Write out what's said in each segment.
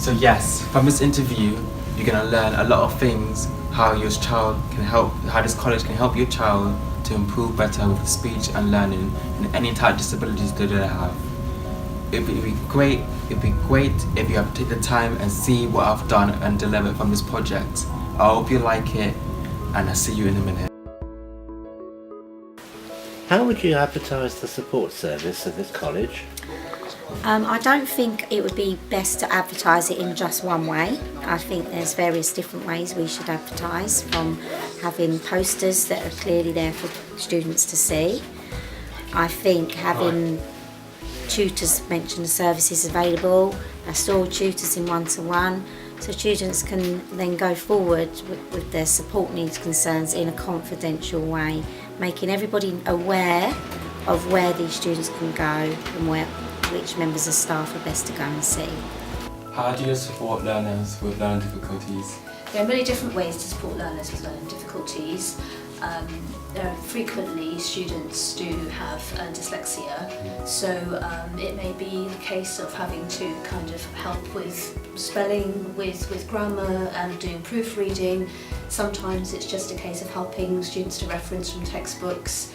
So yes, from this interview, you're going to learn a lot of things, how this college can help your child to improve better with speech and learning and any type of disabilities that they have. It'd be great if you have to take the time and see what I've done and delivered from this project. I hope you like it, and I'll see you in a minute. How would you advertise the support service of this college? I don't think it would be best to advertise it in just one way. I think there's various different ways we should advertise, from having posters that are clearly there for students to see. I think having tutors mention the services available, pastoral tutors in one-to-one, so students can then go forward with their support needs concerns in a confidential way, making everybody aware of where these students can go and which members of staff are best to go and see. How do you support learners with learning difficulties? There are many different ways to support learners with learning difficulties. There are frequently students do have dyslexia, so it may be the case of having to kind of help with spelling, with grammar and doing proofreading. Sometimes it's just a case of helping students to reference from textbooks,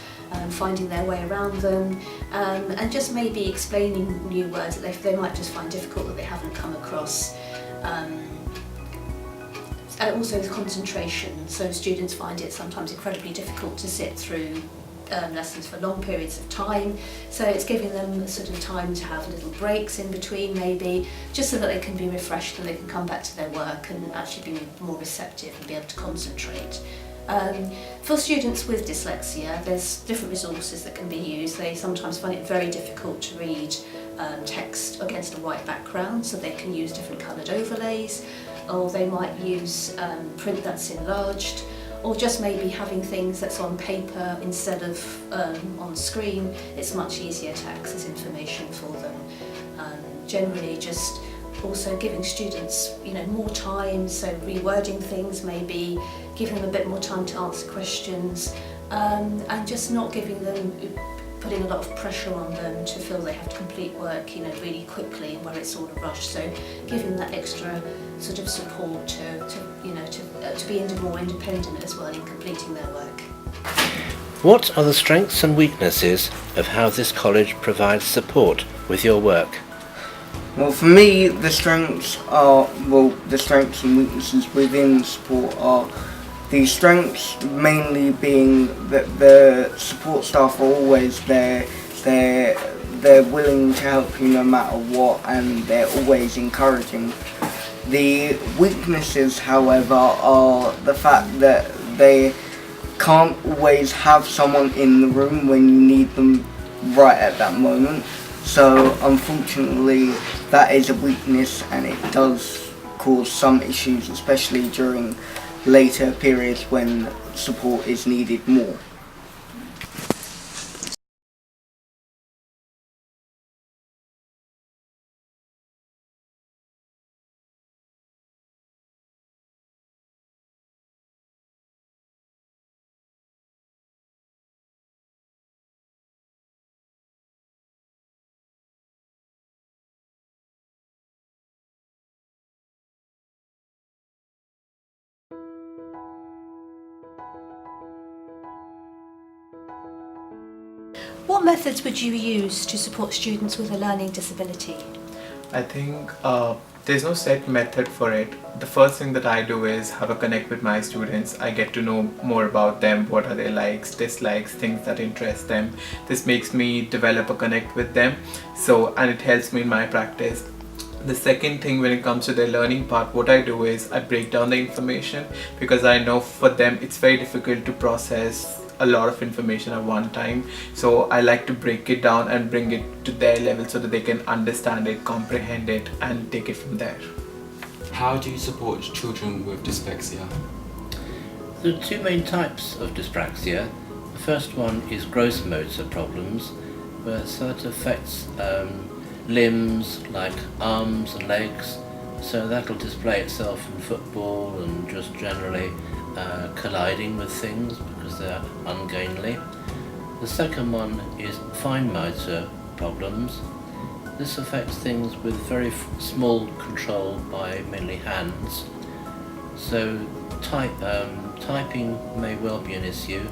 finding their way around them, and just maybe explaining new words that they might just find difficult that they haven't come across. And also with concentration, so students find it sometimes incredibly difficult to sit through lessons for long periods of time, so it's giving them sort of time to have little breaks in between maybe, just so that they can be refreshed and they can come back to their work and actually be more receptive and be able to concentrate. For students with dyslexia, there's different resources that can be used. They sometimes find it very difficult to read text against a white background, so they can use different coloured overlays, or they might use print that's enlarged, or just maybe having things that's on paper instead of on screen. It's much easier to access information for them. Generally just also giving students more time, so rewording things, maybe giving them a bit more time to answer questions, and just not putting a lot of pressure on them to feel they have to complete work really quickly and where it's all a rush. So giving that extra sort of support to be more independent as well in completing their work. What are the strengths and weaknesses of how this college provides support with your work? Well, for me, the strengths and weaknesses within sport are the strengths mainly being that the support staff are always there. They're willing to help you no matter what, and they're always encouraging. The weaknesses, however, are the fact that they can't always have someone in the room when you need them right at that moment. So unfortunately that is a weakness, and it does cause some issues, especially during later periods when support is needed more. What methods would you use to support students with a learning disability? I think there's no set method for it. The first thing that I do is have a connect with my students. I get to know more about them, what are their likes, dislikes, things that interest them. This makes me develop a connect with them, and it helps me in my practice. The second thing, when it comes to their learning part, what I do is I break down the information, because I know for them it's very difficult to process a lot of information at one time. So I like to break it down and bring it to their level so that they can understand it, comprehend it, and take it from there. How do you support children with dyslexia? There are two main types of dyspraxia. The first one is gross motor problems, where that affects limbs like arms and legs, so that'll display itself in football and just generally colliding with things because they're ungainly. The second one is fine motor problems. This affects things with very small control by mainly hands. So typing may well be an issue.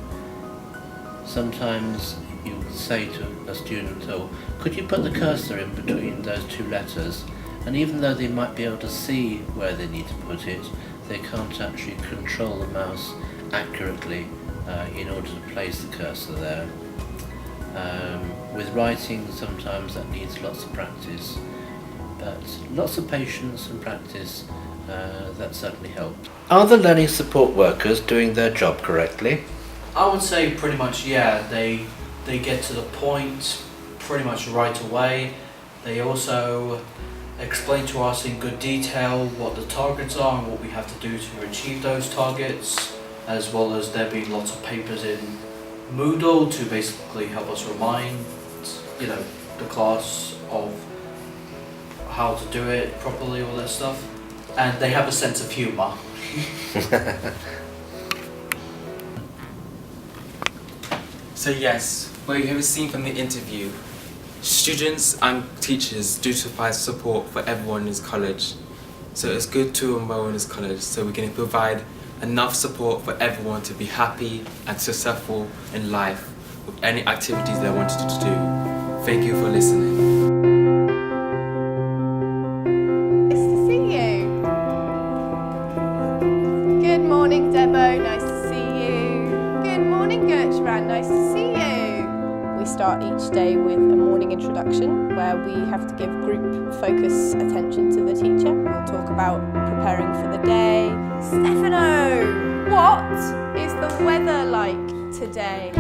Sometimes you say to a student, oh, could you put the cursor in between those two letters? And even though they might be able to see where they need to put it, they can't actually control the mouse accurately in order to place the cursor there. With writing, sometimes that needs lots of practice, but lots of patience and practice, that certainly helps. Are the learning support workers doing their job correctly? I would say pretty much, yeah. They get to the point pretty much right away. They also explain to us in good detail what the targets are and what we have to do to achieve those targets, as well as there being lots of papers in Moodle to basically help us remind, the class of how to do it properly, all that stuff. And they have a sense of humour. So yes, what you have seen from the interview, students and teachers do provide support for everyone in this college. So it's good to enroll in this college so we can provide enough support for everyone to be happy and successful in life with any activities they wanted to do. Thank you for listening. Nice to see you. Good morning, Debo. Nice to see you. Good morning, Gertrude. Nice to see you. We start each day with a morning introduction where we have to give group focus attention to the teacher. We'll talk about preparing for the day. Stefano, what is the weather like today?